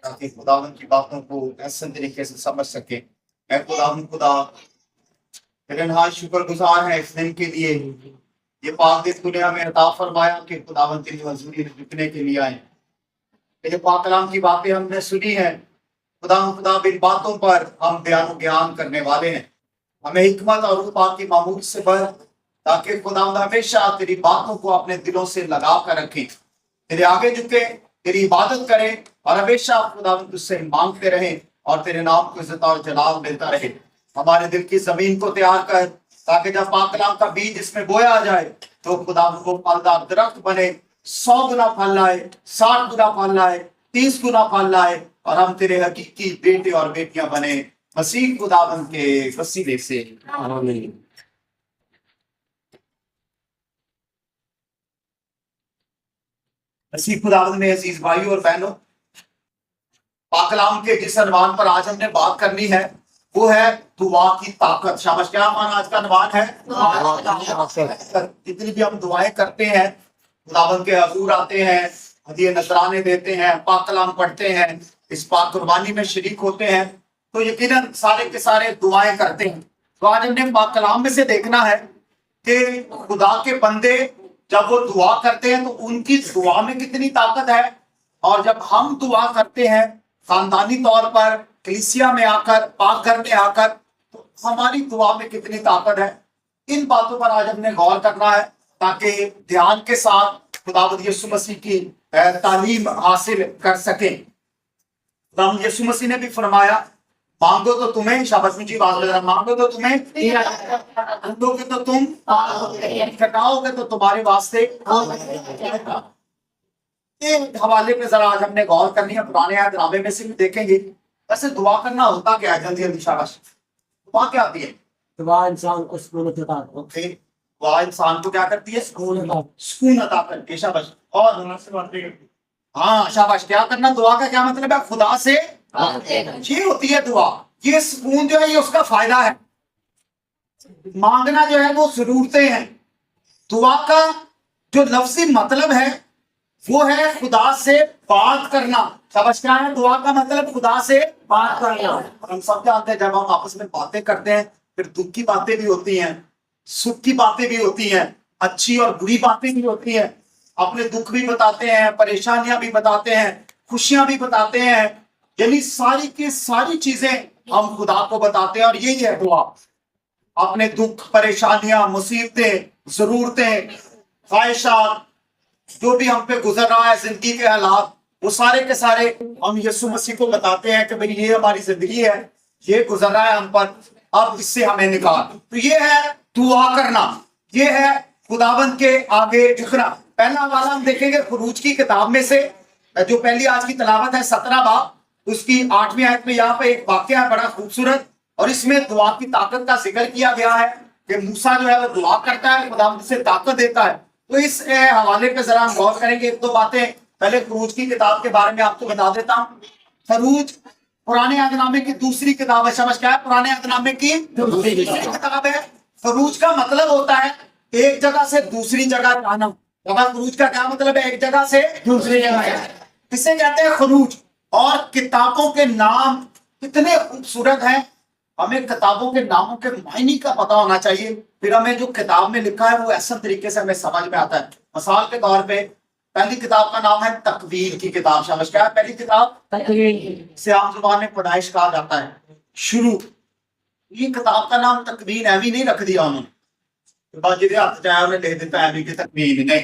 تاکہ خداوند کی باتوں کو احسن طریقے سے سمجھ سکے۔ اے خداوند خدا، تیرے نہایت شکر گزار ہیں اس دن کے لیے، یہ پاک دن تو نے ہمیں عطا فرمایا کہ خداوند تیری حضوری میں جھکنے کے لیے آئے۔ یہ پاک کلام کی باتیں ہم نے سنی ہیں، خدا ان باتوں پر ہم بیان و بیان کرنے والے ہیں۔ ہمیں حکمت اور روح پاک کی معمول سے بھر، تاکہ خداوند ہمیشہ تیری باتوں کو اپنے دلوں سے لگا کر رکھیں، تیرے آگے جھکے، تیری عبادت کریں اور ہمیشہ خداوند تجھ سے مانگتے رہیں اور تیرے نام کو عزت اور جلال ملتا رہے۔ ہمارے دل کی زمین کو تیار کر، تاکہ جب پاک کلام کا بیج اس میں بویا جائے تو خداوند کو پھلدار درخت بنے، 100 گنا پھل لائے، 60 گنا پھل لائے، 30 گنا پھل لائے، اور ہم تیرے حقیقی بیٹے اور بیٹیاں بنے، مسیح خداوند کے وسیلے سے آمین۔ مسیح خداوند میں عزیز بھائیوں اور بہنوں، پاک کلام کے جس عنوان پر آج ہم نے بات کرنی ہے وہ ہے دعا کی طاقت۔ شاباش، کیا ہمارا آج کا عنوان ہے؟ جتنی بھی ہم دعائیں کرتے ہیں، خداوند کے حضور آتے ہیں، ہدیے نذرانے دیتے ہیں، پاک کلام پڑھتے ہیں، اس پاک قربانی میں شریک ہوتے ہیں، تو یقیناً سارے کے سارے دعائیں کرتے ہیں۔ تو آج ہم نے پاک کلام میں سے دیکھنا ہے کہ خدا کے بندے جب وہ دعا کرتے ہیں تو ان کی دعا میں کتنی طاقت ہے، اور جب ہم دعا کرتے ہیں خاندانی طور پر، کلیسیا میں آ کر، پاک گھر میں آ کر، تو ہماری دعا میں کتنی طاقت ہے۔ ان باتوں پر آج ہم نے غور کرنا ہے، تاکہ دھیان کے ساتھ خداوند یسوع مسیح کی تعلیم حاصل کر سکیں۔ خداوند یسوع مسیح نے بھی فرمایا، مانگو تو تمہیں، شاباش مجھے آواز لگ رہا، مانگو تو تمہیں، ڈھونڈو گے تو تم، کھٹکاؤ گے تو تمہارے واسطے۔ ایک حوالے پہ ذرا آج ہم نے غور کرنی ہے، پرانے عہد نامے میں سے بھی دیکھیں گے۔ ویسے دعا کرنا ہوتا کیا ہے؟ جلدی جلدی شاباش، دعا کیا ہوتی ہے؟ دعا انسان کو سکون عطا کرتی ہے۔ دعا انسان کو کیا کرتی ہے؟ سکون عطا کرتی ہے۔ شاباش، اور ہاں شاباش، کیا کرنا؟ دعا کا کیا مطلب ہے؟ خدا سے یہ ہوتی ہے دعا، یہ سکون جو ہے یہ اس کا فائدہ ہے۔ مانگنا جو ہے وہ ضرورتیں ہیں۔ دعا کا جو لفظی مطلب ہے وہ ہے خدا سے بات کرنا۔ شاباش، کیا ہے دعا کا مطلب؟ خدا سے بات کرنا۔ ہم سب جانتے ہیں جب ہم آپس میں باتیں کرتے ہیں پھر دکھ کی باتیں بھی ہوتی ہیں، سکھ کی باتیں بھی ہوتی ہیں، اچھی اور بری باتیں بھی ہوتی ہیں، اپنے دکھ بھی بتاتے ہیں، پریشانیاں بھی بتاتے ہیں، خوشیاں بھی بتاتے ہیں، یعنی ساری کی ساری چیزیں ہم خدا کو بتاتے ہیں، اور یہی ہے دعا۔ اپنے دکھ، پریشانیاں، مصیبتیں، ضرورتیں، خواہشات، جو بھی ہم پہ گزر رہا ہے زندگی کے حالات، وہ سارے کے سارے ہم یسوع مسیح کو بتاتے ہیں کہ بھئی یہ ہماری زندگی ہے، یہ گزر رہا ہے ہم پر، اب اس سے ہمیں نکال۔ تو یہ ہے دعا کرنا، یہ ہے خداوند کے آگے جھکنا۔ پہلا والا ہم دیکھیں گے خروج کی کتاب میں سے، جو پہلی آج کی تلاوت ہے 17 باب، اس کی 8ویں آیت میں یہاں پہ ایک واقعہ ہے بڑا خوبصورت، اور اس میں دعا کی طاقت کا ذکر کیا گیا ہے کہ موسیٰ جو ہے وہ دعا کرتا ہے، خداوند سے طاقت دیتا ہے۔ تو اس حوالے پہ ذرا ہم غور کریں گے، ایک دو باتیں پہلے خروج کی کتاب کے بارے میں آپ کو بتا دیتا ہوں۔ خروج پرانے عہد نامے کی دوسری کتاب ہے۔ سمجھ کیا ہے؟ پرانے عہد نامے کی دوسری کتاب ہے۔ خروج کا مطلب ہوتا ہے ایک جگہ سے دوسری جگہ جانا۔ خروج کا کیا مطلب ہے؟ ایک جگہ سے دوسری جگہ۔ اسے کہتے ہیں خروج۔ اور کتابوں کے نام کتنے خوبصورت ہیں، ہمیں کتابوں کے ناموں کے معنی کا پتہ ہونا چاہیے، پھر ہمیں جو کتاب میں لکھا ہے وہ ایسا طریقے سے ہمیں سمجھ میں آتا ہے۔ مثال کے طور پہ پہلی کتاب کا نام ہے تکوین کی کتاب۔ شاباش، کیا ہے پہلی کتاب؟ تکوین، سے عام زبان میں پیدائش کہا جاتا ہے، شروع۔ یہ کتاب کا نام تکوین ایوی نہیں رکھ دیا انہوں نے، باجی ہاتھ چاہے انہیں لکھ دیتا ایوی کہ تکوین، نہیں،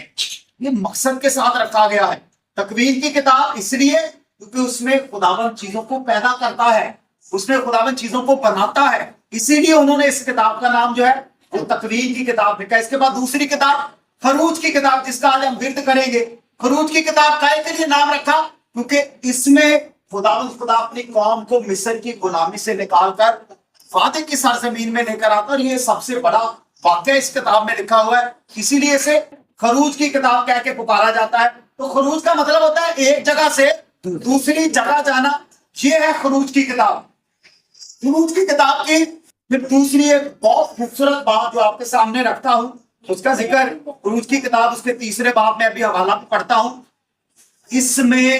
یہ مقصد کے ساتھ رکھا گیا ہے۔ تکوین کی کتاب اس لیے کیونکہ اس میں خداوند چیزوں کو پیدا کرتا ہے، اس میں خداوند چیزوں کو بناتا ہے، اسی لیے انہوں نے اس کتاب کا نام جو ہے وہ تکوین کی کتاب لکھا ہے۔ اس کے بعد دوسری کتاب خروج کی کتاب، جس کا آج ہم ورد کریں گے۔ خروج کی کتاب کائے کے لیے نام رکھا؟ کیونکہ اس میں خدا اپنی قوم کو مصر کی غلامی سے نکال کر وعدے کی سرزمین میں لے کر آتا، اور یہ سب سے بڑا واقعہ اس کتاب میں لکھا ہوا ہے، اسی لیے اسے خروج کی کتاب کہہ کے پکارا جاتا ہے۔ تو خروج کا مطلب ہوتا ہے ایک جگہ سے دوسری جگہ جانا، یہ ہے خروج کی کتاب۔ خروج کی کتاب کی پھر دوسری ایک بہت خوبصورت بات جو آپ کے سامنے رکھتا ہوں، اس کا ذکر خروج کی کتاب اس کے 3 باب میں ابھی حوالہ پڑھتا ہوں۔ اس میں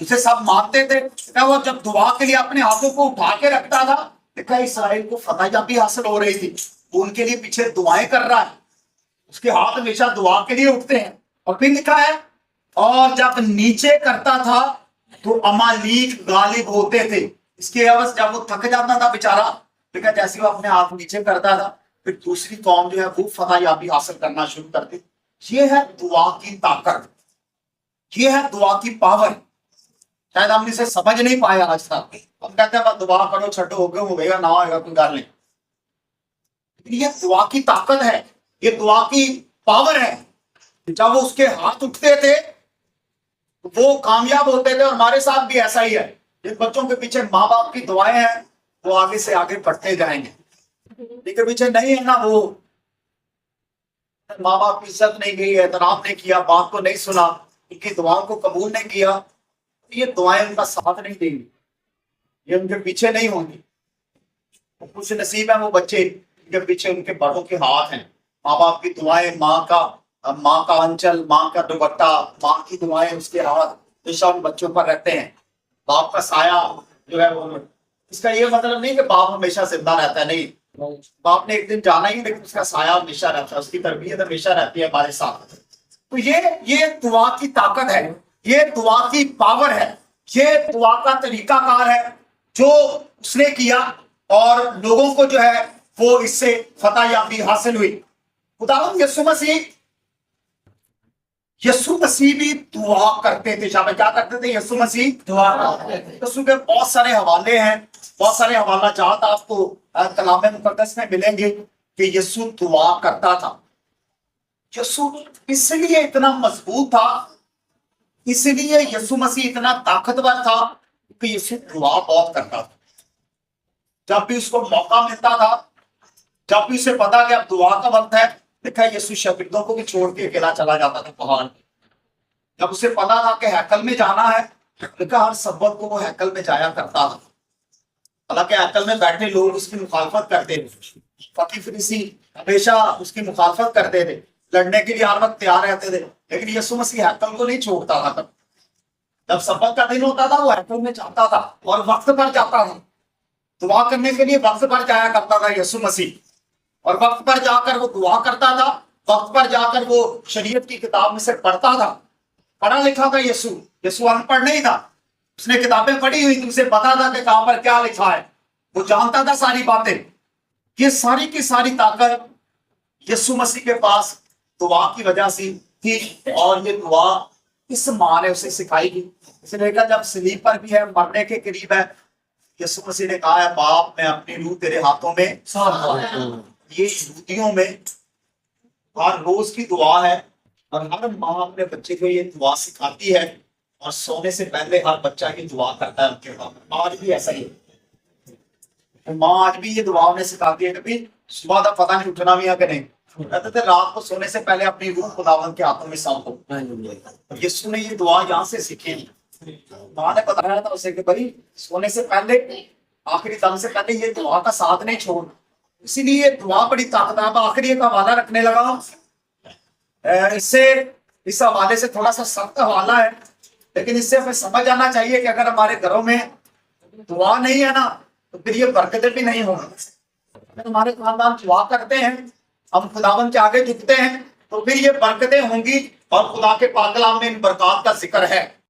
اسے سب مانتے تھے. وہ جب دعا کے لیے اپنے ہاتھوں کو اٹھا کے رکھتا تھا, دیکھا اسرائیل کو فتح یابی حاصل ہو رہی تھی, وہ ان کے لیے پیچھے دعائیں کر رہا ہے, اس کے ہاتھ ہمیشہ دعا کے لیے اٹھتے ہیں. اور پھر لکھا ہے اور جب نیچے کرتا تھا تو امالیک غالب ہوتے تھے. اس کے عوض جب وہ تھک جاتا تھا بیچارہ, دیکھا جیسے وہ اپنے ہاتھ نیچے کرتا تھا پھر دوسری قوم جو ہے وہ فتح یابی حاصل کرنا شروع کرتی. یہ ہے دعا کی طاقت, یہ ہے دعا کی پاور. شاید ہم اسے سمجھ نہیں پائے آج تک. ہم کہتے ہیں بس دعا کرو چھٹو ہوگے گا نہ ہوئے گا کوئی گل نہیں. یہ دعا کی طاقت ہے, یہ دعا کی پاور ہے. جب وہ اس کے ہاتھ اٹھتے تھے وہ کامیاب ہوتے تھے. اور ہمارے ساتھ بھی ایسا ہی ہے. جن بچوں کے پیچھے ماں باپ کی دعائیں ہیں وہ آگے سے آگے بڑھتے جائیں گے. جن کے پیچھے نہیں ہے نا, وہ ماں باپ کی عزت نہیں کی, احترام نہیں کیا, باپ کو نہیں سنا, ان کی دعاؤں کو قبول نہیں کیا, یہ دعائیں ان کا ساتھ نہیں دیں گی, یہ ان کے پیچھے نہیں ہوں گی. خوش نصیب ہیں وہ بچے ان کے پیچھے ان کے بڑوں کے ہاتھ ہیں. ماں باپ کی دعائیں, ماں کا انچل, ماں کا دوپٹہ, ماں کی دعائیں اس کے ہاتھ ہمیشہ ان بچوں پر رہتے ہیں. باپ کا سایہ جو ہے وہ, اس کا یہ مطلب نہیں کہ باپ ہمیشہ زندہ رہتا ہے, نہیں, باپ نے ایک دن جانا ہی, لیکن اس کا سایہ ہمیشہ رہتا ہے, اس کی تربیت ہمیشہ رہتی ہے ہمارے ساتھ. تو یہ دعا کی طاقت ہے, یہ دعا کی پاور ہے, یہ دعا کا طریقہ کار ہے جو اس نے کیا اور لوگوں کو جو ہے وہ اس سے فتح یابی حاصل ہوئی. خداوند یسوع مسیح بھی دعا کرتے تھے. شاہ کیا کرتے تھے؟ یسوع مسیح دعا کرتے تھے. یسوع کے بہت سارے حوالے ہیں, بہت سارے حوالہ جات آپ کو کلام مقدس میں ملیں گے کہ یسوع دعا کرتا تھا. یسوع اس لیے اتنا مضبوط تھا, اس لیے یسوع مسیح اتنا طاقتور تھا کہ یسوع دعا بہت کرتا تھا. جب بھی اس کو موقع ملتا تھا, جب بھی اسے پتا کہ اب دعا کا وقت ہے, دیکھا یسوع شاگردوں کو بھی چھوڑ کے اکیلا چلا جاتا تھا پہاڑ. جب اسے پتا تھا کہ ہیکل میں جانا ہے, دیکھا ہر سبت کو وہ ہیکل میں جایا کرتا تھا. حالانکہ ہیکل میں بیٹھے لوگ اس کی مخالفت کرتے تھے, فقی فریسی ہمیشہ اس کی مخالفت کرتے تھے, لڑنے کے لیے ہر وقت تیار رہتے تھے, لیکن یسوع مسیح ہیکل کو نہیں چھوڑتا تھا. جب سبت کا دن ہوتا تھا وہ ہیکل میں جاتا تھا اور وقت پر جاتا تھا. دعا کرنے کے لیے وقت پر جایا کرتا تھا یسوع مسیح, اور وقت پر جا کر وہ دعا کرتا تھا, وقت پر جا کر وہ شریعت کی کتاب میں سے پڑھتا تھا. پڑھا لکھا تھا یسوع ان پڑھ نہیں تھا, اس نے کتابیں پڑھی ہوئی تھی, اسے پتا تھا کہ کہاں پر کیا لکھا ہے, وہ جانتا تھا ساری باتیں. یہ ساری کی ساری طاقت یسوع مسیح کے پاس دعا کی وجہ سے تھی, اور یہ دعا اس ماں نے اسے سکھائی تھی. اس نے کہا جب صلیب پر بھی ہے, مرنے کے قریب ہے, یسوع مسیح نے کہا ہے باپ میں اپنی روح تیرے ہاتھوں میں سونپتا ہوں. یہ یہودیوں میں ہر روز کی دعا ہے, اور ہر ماں اپنے بچے کو یہ دعا سکھاتی ہے, اور سونے سے پہلے ہر بچہ یہ دعا کرتا ہے ان کے بعد. آج بھی ایسا ہی ہے, ماں آج بھی یہ دعا انہیں سکھاتی ہے. کبھی صبح کا پتہ نہیں اٹھنا بھی ہے کہ نہیں, کہتے تھے رات کو سونے سے پہلے اپنی روح خداوند کے ہاتھوں میں سونپو. یسوع نے یہ دعا یہاں سے سیکھی. ماں نے بتایا تھا اسے کہ بھائی سونے سے پہلے, آخری دم سے پہلے یہ دعا کا ساتھ نہیں چھوڑ. اسی لیے یہ دعا بڑی طاقت ہے. اب آخری ایک حوالہ رکھنے لگا, اس حوالے سے تھوڑا سا سخت حوالہ ہے, لیکن اس سے ہمیں سمجھ آنا چاہیے کہ اگر ہمارے گھروں میں دعا نہیں ہے نا تو پھر یہ برکتیں بھی نہیں ہوں. اگر ہمارے خاندان دعا کرتے ہیں, ہم خداوند کے آگے جھکتے ہیں, تو پھر یہ برکتیں ہوں گی, اور خدا کے پاک کلام میں ان برکات کا ذکر ہے.